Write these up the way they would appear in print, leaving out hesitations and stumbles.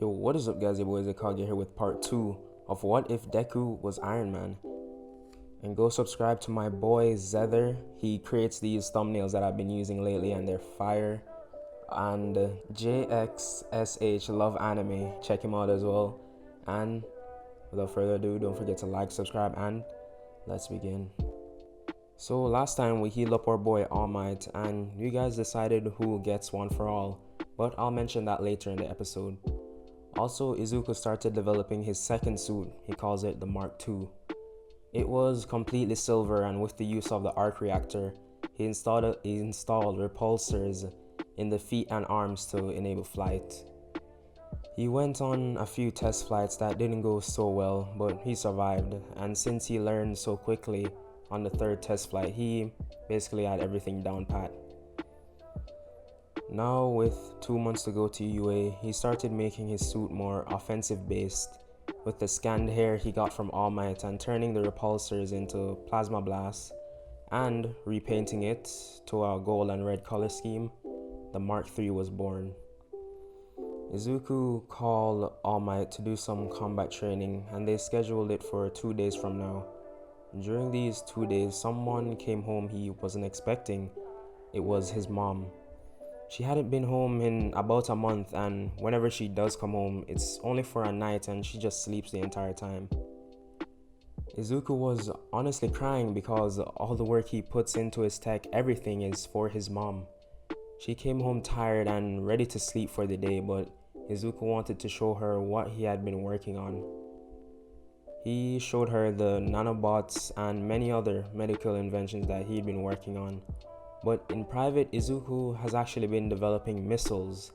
Yo, what is up guys, your boy IzuKage here with part 2 of What If Deku Was Iron Man. And go subscribe to my boy Zether. He creates these thumbnails that I've been using lately and they're fire. And JXSH Love Anime, check him out as well. And without further ado, don't forget to like, subscribe, and let's begin. So last time we healed up our boy All Might and you guys decided who gets one for all, but I'll mention that later in the episode. Also, Izuku started developing his second suit. He calls it the Mark II. It was completely silver, and with the use of the arc reactor, he installed repulsors in the feet and arms to enable flight. He went on a few test flights that didn't go so well, but he survived, and since he learned so quickly on the third test flight, he basically had everything down pat. Now, with 2 months to go to UA, he started making his suit more offensive based, with the scanned hair he got from All Might and turning the repulsors into plasma blasts and repainting it to a gold and red color scheme. The Mark III was born. Izuku called All Might to do some combat training and they scheduled it for 2 days from now. During these 2 days, someone came home he wasn't expecting. It was his mom. She hadn't been home in about a month, and whenever she does come home, it's only for a night and she just sleeps the entire time. Izuku was honestly crying because all the work he puts into his tech, everything is for his mom. She came home tired and ready to sleep for the day, but Izuku wanted to show her what he had been working on. He showed her the nanobots and many other medical inventions that he'd been working on. But in private, Izuku has actually been developing missiles,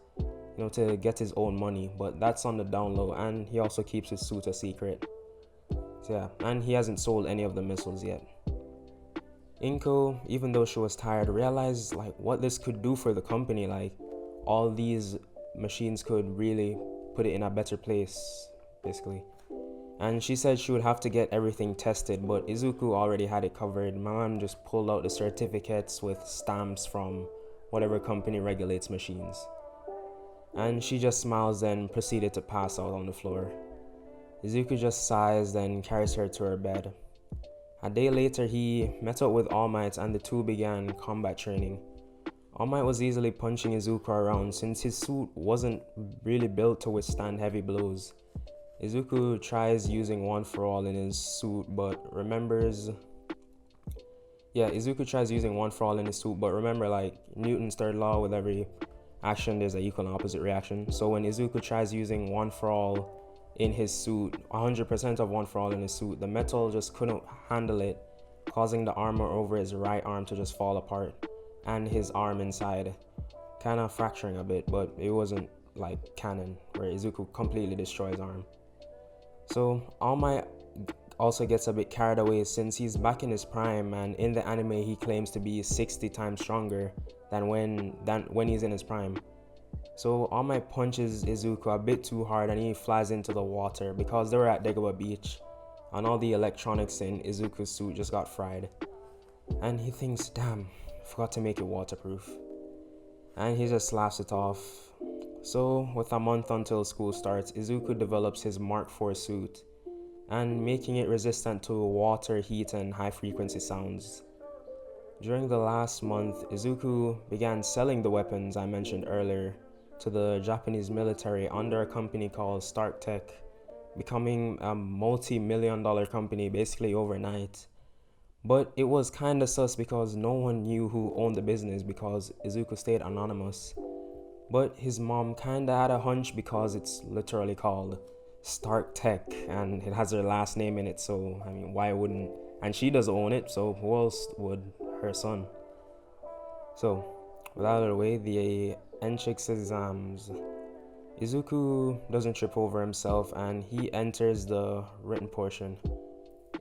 to get his own money, but that's on the down low, and he also keeps his suit a secret. So yeah, and he hasn't sold any of the missiles yet. Inko, even though she was tired, realized what this could do for the company. All these machines could really put it in a better place, basically. And she said she would have to get everything tested, but Izuku already had it covered. My mom just pulled out the certificates with stamps from whatever company regulates machines. And she just smiles and proceeded to pass out on the floor. Izuku just sighs and carries her to her bed. A day later, he met up with All Might and the two began combat training. All Might was easily punching Izuku around since his suit wasn't really built to withstand heavy blows. Izuku tries using One for All in his suit, but remembers... Izuku tries using One for All in his suit, but remember, Newton's third law, with every action there's an equal and opposite reaction. So when Izuku tries using One for All in his suit, 100% of One for All in his suit, the metal just couldn't handle it, causing the armor over his right arm to just fall apart, and his arm inside, kind of fracturing a bit, but it wasn't like canon, where Izuku completely destroys his arm. So All Might also gets a bit carried away since he's back in his prime, and in the anime he claims to be 60 times stronger than when he's in his prime. So All Might punches Izuku a bit too hard and he flies into the water because they were at Dagobah Beach, and all the electronics in Izuku's suit just got fried. And he thinks, damn, forgot to make it waterproof. And he just laughs it off. So, with a month until school starts, Izuku develops his Mark IV suit, and making it resistant to water, heat, and high-frequency sounds. During the last month, Izuku began selling the weapons I mentioned earlier to the Japanese military under a company called Stark Tech, becoming a multi-million-dollar company basically overnight. But it was kinda sus because no one knew who owned the business because Izuku stayed anonymous. But his mom kinda had a hunch because it's literally called Stark Tech and it has her last name in it, so I mean, why wouldn't? And she doesn't own it, so who else would? Her son. So, without out of the way, the entrance exams. Izuku doesn't trip over himself and he enters the written portion.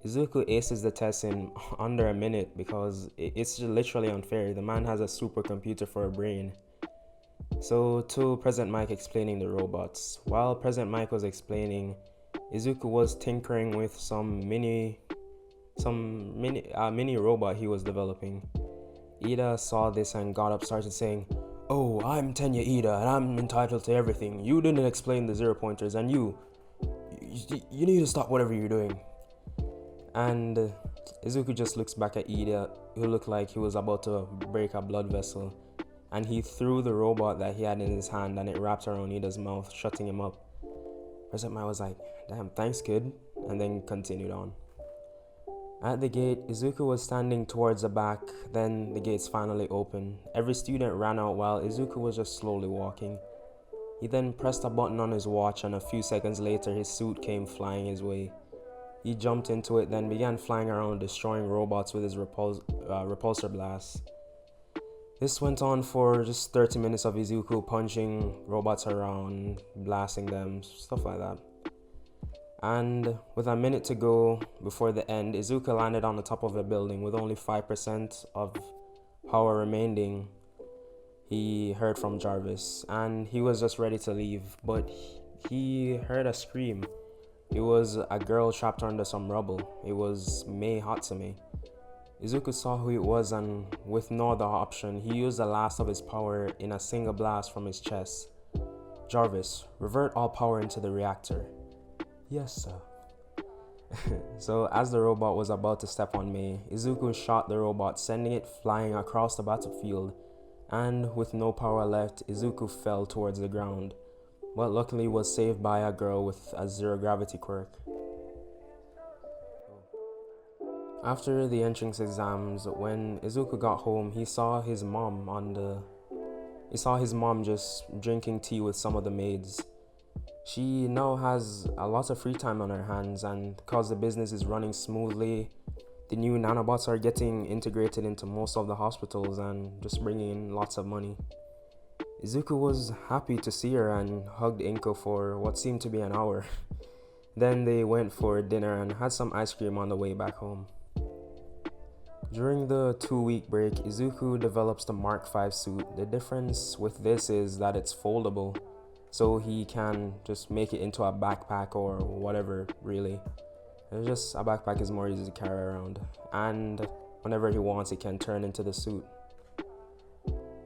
Izuku aces the test in under a minute because it's literally unfair. The man has a supercomputer for a brain. So to President Mike explaining the robots. While President Mike was explaining, Izuku was tinkering with some mini robot he was developing. Ida saw this and got up, started saying, Oh, I'm Tenya Ida and I'm entitled to everything. You didn't explain the zero pointers and you need to stop whatever you're doing. And Izuku just looks back at Ida, who looked like he was about to break a blood vessel. And he threw the robot that he had in his hand and it wrapped around Ida's mouth, shutting him up. President Mai was like, damn, thanks kid, and then continued on. At the gate, Izuku was standing towards the back, then the gates finally opened. Every student ran out while Izuku was just slowly walking. He then pressed a button on his watch and a few seconds later his suit came flying his way. He jumped into it, then began flying around, destroying robots with his repulsor blast. This went on for just 30 minutes of Izuku punching robots around, blasting them, stuff like that. And with a minute to go before the end, Izuku landed on the top of a building with only 5% of power remaining. He heard from Jarvis, and he was just ready to leave, but he heard a scream. It was a girl trapped under some rubble. It was Mei Hatsume. Izuku saw who it was, and with no other option, he used the last of his power in a single blast from his chest. Jarvis, revert all power into the reactor. Yes, sir. So, as the robot was about to step on Mei, Izuku shot the robot, sending it flying across the battlefield, and with no power left, Izuku fell towards the ground, but luckily was saved by a girl with a zero gravity quirk. After the entrance exams, when Izuku got home, he saw his mom just drinking tea with some of the maids. She now has a lot of free time on her hands, and because the business is running smoothly, the new nanobots are getting integrated into most of the hospitals and just bringing in lots of money. Izuku was happy to see her and hugged Inko for what seemed to be an hour. Then they went for dinner and had some ice cream on the way back home. During the 2-week break, Izuku develops the Mark V suit. The difference with this is that it's foldable, so he can just make it into a backpack or whatever, really. It's just a backpack is more easy to carry around, and whenever he wants, it can turn into the suit.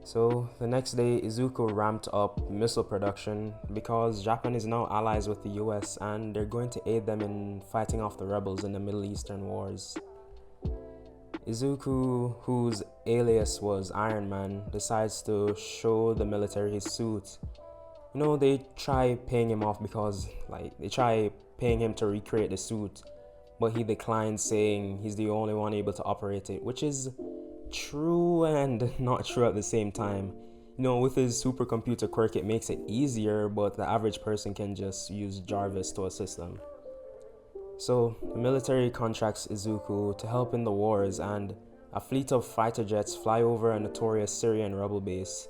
So the next day, Izuku ramped up missile production because Japan is now allies with the US and they're going to aid them in fighting off the rebels in the Middle Eastern wars. Izuku, whose alias was Iron Man, decides to show the military his suit. They try paying him off because, they try paying him to recreate the suit, but he declines, saying he's the only one able to operate it, which is true and not true at the same time. With his supercomputer quirk, it makes it easier, but the average person can just use Jarvis to assist them. So, the military contracts Izuku to help in the wars, and a fleet of fighter jets fly over a notorious Syrian rebel base.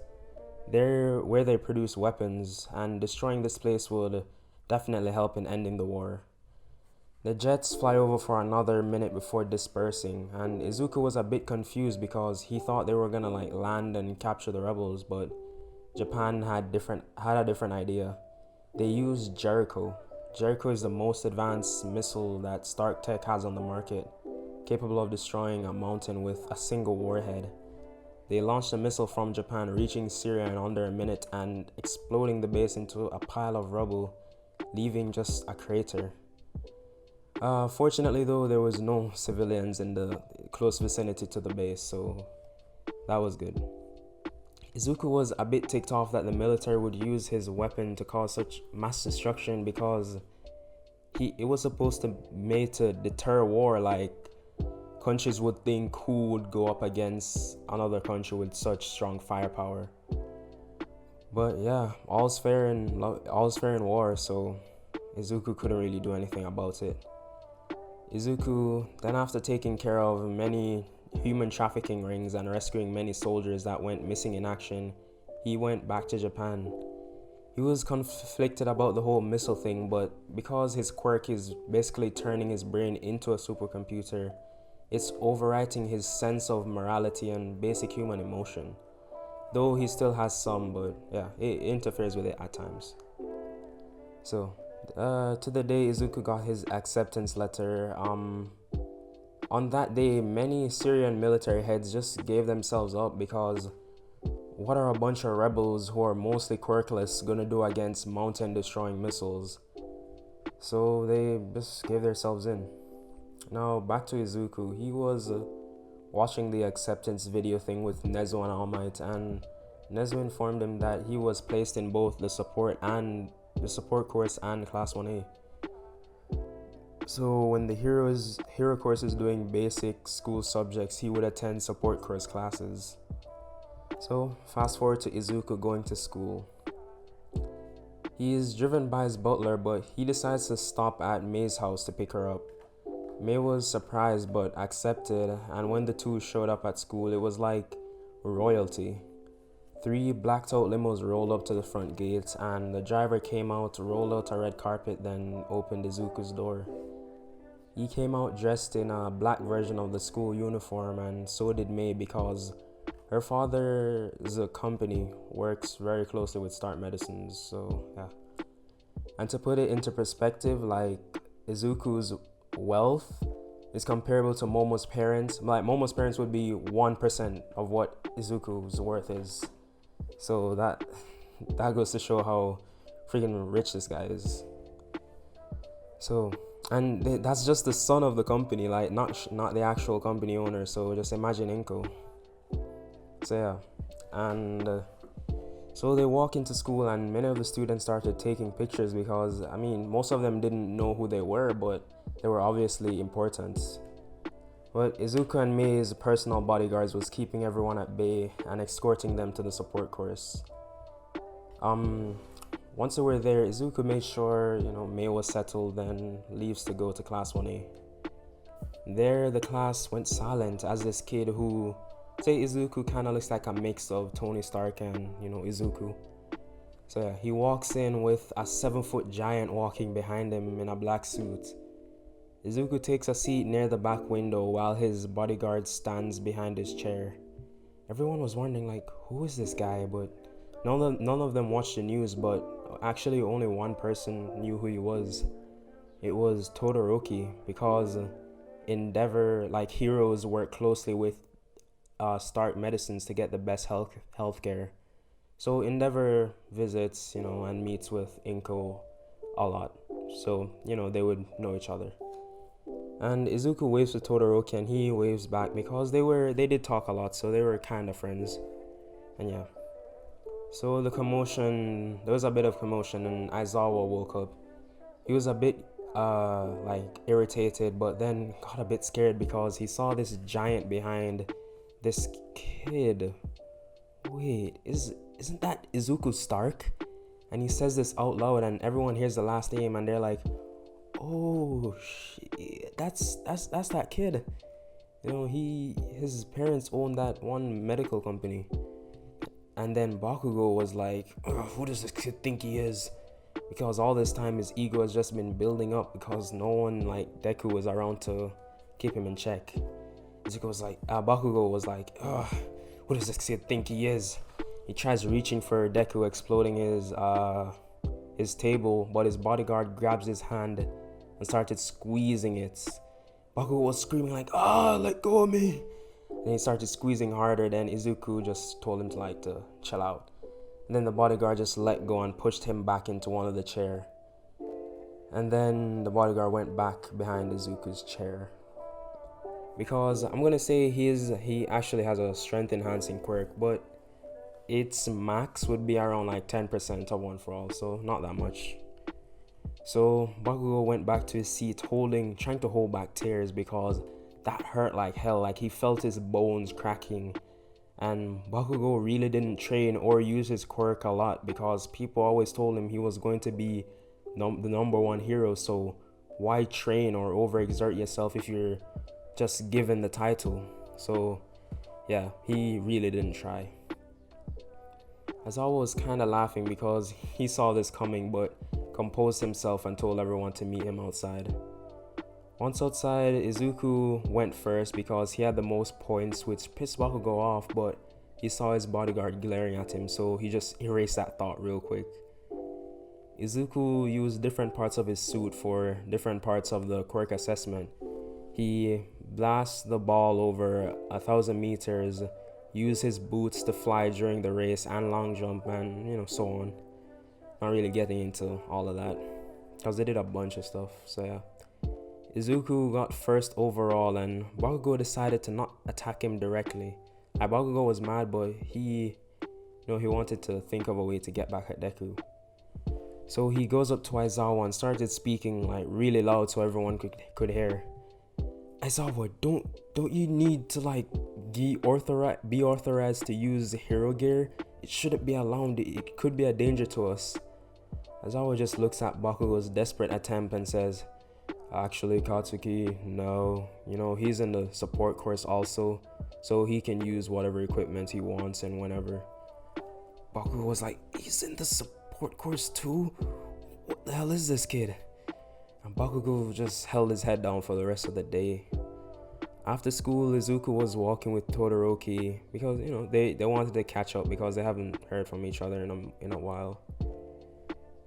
They're where they produce weapons, and destroying this place would definitely help in ending the war. The jets fly over for another minute before dispersing, and Izuku was a bit confused because he thought they were gonna land and capture the rebels, but Japan had a different idea. They used Jericho. Jericho is the most advanced missile that Stark Tech has on the market, capable of destroying a mountain with a single warhead. They launched a missile from Japan, reaching Syria in under a minute and exploding the base into a pile of rubble, leaving just a crater. Fortunately though, there was no civilians in the close vicinity to the base, so that was good. Izuku was a bit ticked off that the military would use his weapon to cause such mass destruction because it was supposed to made to deter war. Countries would think who would go up against another country with such strong firepower. But yeah, all's fair in war, so Izuku couldn't really do anything about it. Izuku, then after taking care of many human trafficking rings and rescuing many soldiers that went missing in action, he went back to Japan. He was conflicted about the whole missile thing, but because his quirk is basically turning his brain into a supercomputer, it's overwriting his sense of morality and basic human emotion. Though he still has some, but yeah, it interferes with it at times. So, to the day Izuku got his acceptance letter, on that day, many Syrian military heads just gave themselves up because what are a bunch of rebels who are mostly quirkless gonna do against mountain destroying missiles? So they just gave themselves in. Now back to Izuku. He was watching the acceptance video thing with Nezu and All Might, and Nezu informed him that he was placed in both the support course and class 1A. So when the hero course is doing basic school subjects, he would attend support course classes. So fast forward to Izuku going to school. He is driven by his butler, but he decides to stop at Mei's house to pick her up. Mei was surprised but accepted, and when the two showed up at school, it was like royalty. 3 blacked out limos rolled up to the front gate, and the driver came out, rolled out a red carpet, then opened Izuku's door. He came out dressed in a black version of the school uniform, and so did Mei, because her father's company works very closely with Start Medicines, so yeah. And to put it into perspective, like Izuku's wealth is comparable to Momo's parents. Like Momo's parents would be 1% of what Izuku's worth is. So that goes to show how freaking rich this guy is. So, and that's just the son of the company, like not the actual company owner. So just imagine Inko. So yeah, and so they walk into school, and many of the students started taking pictures because, I mean, most of them didn't know who they were, but they were obviously important. But Izuku and Mei's personal bodyguards was keeping everyone at bay and escorting them to the support course. Once they were there, Izuku made sure, Mei was settled, then leaves to go to class 1A. There, the class went silent as this kid who, say Izuku kind of looks like a mix of Tony Stark and, Izuku. So yeah, he walks in with a 7-foot giant walking behind him in a black suit. Izuku takes a seat near the back window while his bodyguard stands behind his chair. Everyone was wondering, like, who is this guy? But none of them watched the news, but actually only one person knew who he was. It was Todoroki, because Endeavor, like, heroes work closely with Start Medicines to get the best healthcare. So Endeavor visits, and meets with Inko a lot. So, they would know each other. And Izuku waves to Todoroki, and he waves back because they did talk a lot, so they were kind of friends. And yeah. So there was a bit of commotion, and Aizawa woke up. He was a bit irritated, but then got a bit scared because he saw this giant behind this kid. Wait, isn't that Izuku Stark? And he says this out loud, and everyone hears the last name, and they're like, "Oh shit, that's that kid." His parents own that one medical company. And then Bakugo was like, "Who does this kid think he is?" Because all this time his ego has just been building up because no one like Deku was around to keep him in check. Bakugo was like, "Who does this kid think he is?" He tries reaching for Deku, exploding his table, but his bodyguard grabs his hand and started squeezing it. Bakugo was screaming like, let go of me. And he started squeezing harder, then Izuku just told him to chill out. And then the bodyguard just let go and pushed him back into one of the chair. And then the bodyguard went back behind Izuku's chair. Because I'm gonna say he actually has a strength enhancing quirk, but its max would be around like 10% of One For All, so not that much. So Bakugo went back to his seat, trying to hold back tears because that hurt like hell. Like he felt his bones cracking. And Bakugo really didn't train or use his quirk a lot because people always told him he was going to be the number one hero. So why train or overexert yourself if you're just given the title? So yeah, he really didn't try. Aizawa was kind of laughing because he saw this coming, but composed himself and told everyone to meet him outside. Once outside, Izuku went first because he had the most points, which pissed Bakugo off, but he saw his bodyguard glaring at him, so he just erased that thought real quick. Izuku used different parts of his suit for different parts of the quirk assessment. He blasts the ball over 1,000 meters use his boots to fly during the race and long jump and so on. Not really getting into all of that because they did a bunch of stuff. So yeah, Izuku got first overall, and Bakugo decided to not attack him directly. Like, Bakugo was mad, but he wanted to think of a way to get back at Deku. So he goes up to Aizawa and started speaking like really loud so everyone could hear. Aizawa, don't you need to like be authorized to use hero gear? It shouldn't be allowed. It could be a danger to us. Aizawa just looks at Bakugo's desperate attempt and says, actually, Katsuki, no. He's in the support course also, so he can use whatever equipment he wants and whenever. Bakugo was like, he's in the support course too? What the hell is this kid? And Bakugo just held his head down for the rest of the day. After school, Izuku was walking with Todoroki because, they wanted to catch up because they haven't heard from each other in a while.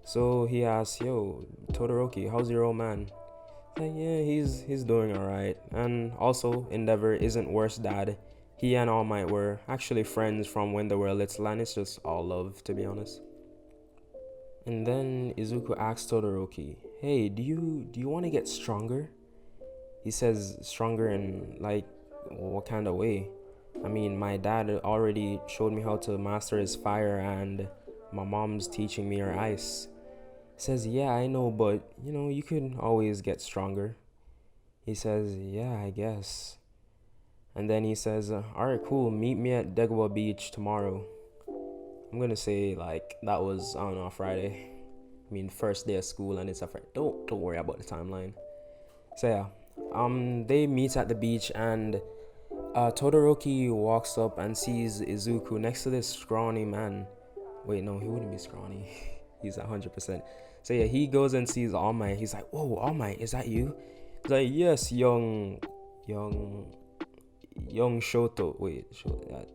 So he asked, yo, Todoroki, how's your old man? Like, yeah, he's doing alright. And also, Endeavor isn't worse dad. He and All Might were actually friends from when they were little, and it's just all love, to be honest. And then Izuku asked Todoroki, hey, do you want to get stronger? He says stronger in like what kind of way? I mean, my dad already showed me how to master his fire, and my mom's teaching me her ice. He says, yeah, I know, but you could always get stronger. He says, yeah, I guess. And then he says, alright, cool, meet me at Deguwa Beach tomorrow. I'm gonna say like that was, I don't know, Friday. I mean, first day of school, and it's a Friday. Don't worry about the timeline. So yeah, they meet at the beach, and Todoroki walks up and sees Izuku next to this scrawny man. Wait, no, he wouldn't be scrawny. He's 100%. So yeah, he goes and sees All Might. He's like, whoa, All Might, is that you? He's like, yes, young Shoto. Wait,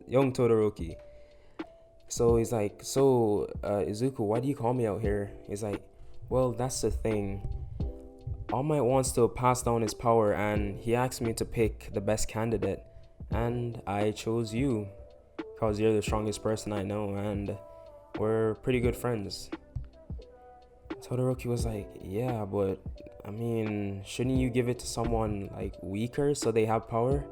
young Todoroki. So he's like, Izuku, why do you call me out here? He's like, well, that's the thing. All Might wants to pass down his power, and he asked me to pick the best candidate, and I chose you because you're the strongest person I know, and we're pretty good friends. Todoroki was like, yeah, but I mean, shouldn't you give it to someone like weaker so they have power?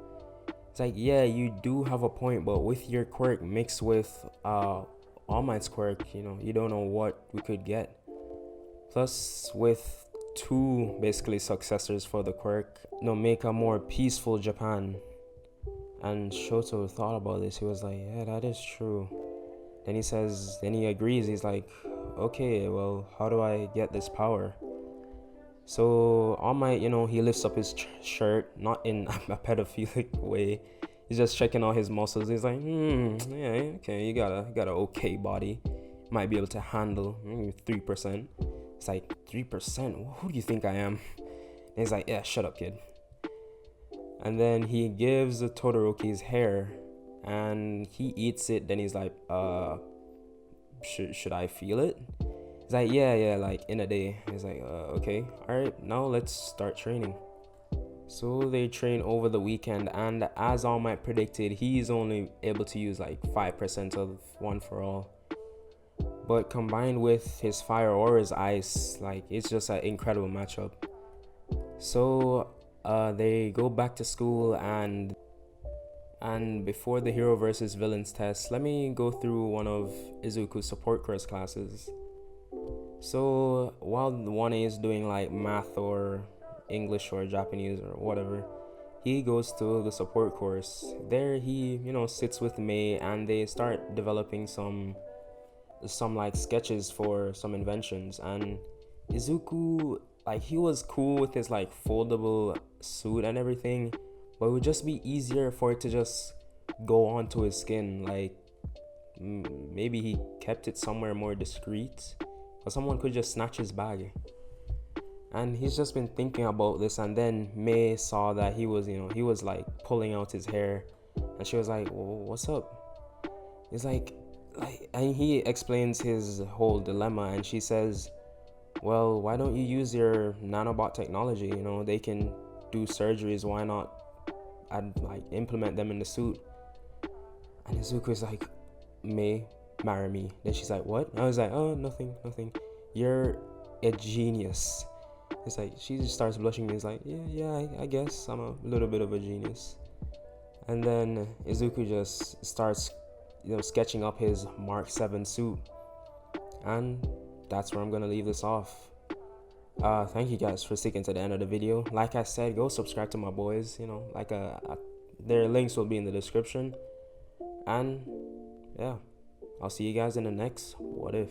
It's like, yeah, you do have a point, but with your quirk mixed with All Might's quirk, you don't know what we could get. Plus, with two basically successors for the quirk, make a more peaceful Japan. And Shoto thought about this. He was like, yeah, that is true. Then he agrees. He's like, okay, well, how do I get this power? So All Might, he lifts up his shirt, not in a pedophilic way. He's just checking all his muscles. He's like, yeah, okay, you got a okay body. Might be able to handle 3%. It's like, 3%? Who do you think I am? And he's like, yeah, shut up, kid. And then he gives Todoroki's hair, and he eats it. Then he's like, should I feel it? He's like, yeah, like in a day. He's like, okay, all right, now let's start training. So they train over the weekend, and as All Might predicted, he's only able to use like 5% of One for All. But combined with his fire or his ice, like it's just an incredible matchup. So they go back to school, and before the hero versus villains test, let me go through one of Izuku's support course classes. So while 1A is doing like math or English or Japanese or whatever, he goes to the support course. There he, sits with Mei, and they start developing some like sketches for some inventions. And Izuku, like, he was cool with his like foldable suit and everything, but it would just be easier for it to just go onto his skin. Like maybe he kept it somewhere more discreet, or someone could just snatch his bag. And he's just been thinking about this, and then Mei saw that he was like pulling out his hair, and she was like, well, what's up? He's like, and he explains his whole dilemma, and she says, well, why don't you use your nanobot technology? They can do surgeries. Why not implement them in the suit? And Izuku's like, May, marry me. Then she's like, what? And I was like, oh, nothing. You're a genius. It's like, she just starts blushing. He's like, yeah, I guess I'm a little bit of a genius. And then Izuku just starts, sketching up his Mark 7 suit. And that's where I'm gonna leave this off. Thank you guys for sticking to the end of the video. Like I said, go subscribe to my boys. Their links will be in the description. And yeah, I'll see you guys in the next What If.